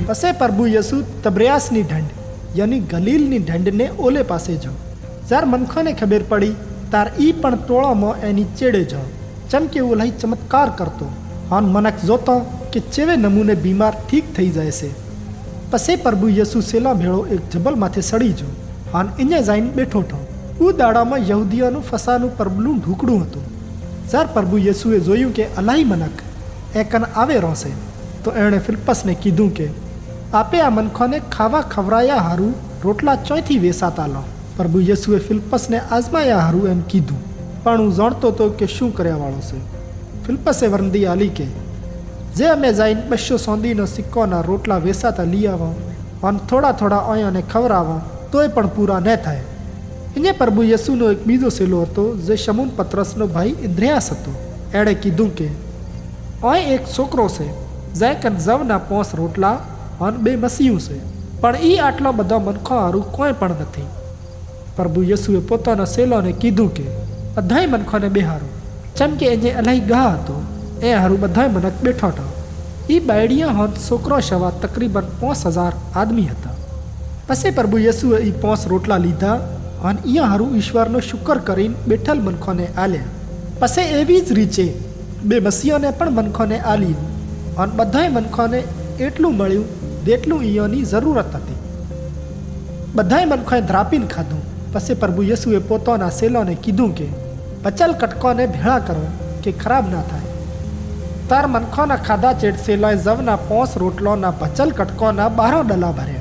पसे प्रभु यीशु तब्रियासनी ढंढ यानी गलीलनी ढंढने ओले पासे जाओ। ज्यार मनखोने खबर पड़ी तार ई पण टोळामां एनी चेड़े जाओ, चमके ओलाई चमत्कार करतो और मनक जोतो कि चेवे नमूने बीमार ठीक थई जाए से। पसे प्रभु यीशु सेला भेड़ो एक जबल माथे सड़ी जो और इने जाइन बैठो ठो। ऊ दाड़ामां यहूदियोनुं फसानुं परबलुं ढूकड़ुं हतुं। ज्यार प्रभु यीशुए जोयुं के अलाई मनक एकन आवे रोसे तो एणे फिलिप्पस ने कीधुं के आपे आ मनखोने खावा खवराया हारू रोटला चोयथी वेसाता लो। प्रभु यीशुए फिलिप्पस ने आजमाया हारू एम कीधुं, पण हूँ जाणतो तो के शुं कर्या वाळो छे। फिलिप्पसे वरंदी आली के जे अमे जाइन 200 सोंदीनो सिक्कोना रोटला वेसाता ली आवो और थोड़ा थोड़ा अयोने खवरावो तोय पण पूरा न थाय। इने प्रभु यीशुनो एक बीजो सेलो हतो जे शमून पतरसनो भाई इंद्रियास हतो। एणे कीधुं के ओय एक छोकरो छे जे कन जवना 5 रोटला और 2 मसीहू छे, पण ई आटलो बधो मनखो हारू कोई पण नथी। प्रभु यीशुए पोताना सेलोने कीधुं के बधाय मनखोने बेहारो, चमके एने अलाई गाह हतो ए हारू बधाय मनक बेठो था। ई बायड़िया होन छोकरो शवा तकरीबन 5000 आदमी हता। पछे प्रभु यीशुए ई 5 रोटला लीधा और ई हारू ईश्वरनो शुक्र करीन बेठल मनखोने आल्या। पछे एवी ज रीते 2 मसीहोने पण मनखोने आल्युं और बधाय मनखोने एटलुं मळ्युं जेटलुं ईयोनी जरूरत हती। बधाय मनखोए धरापीने खाधुं। पछे प्रभु यीशुए पोताना सेलोने कीधुं के बचल कटकोने भेळा करो के खराब ना थाय। तार मनखोना खाधा चेड़ सेलोए जवना 5 रोटलोना बचल कटकोना 12 डला भर्या।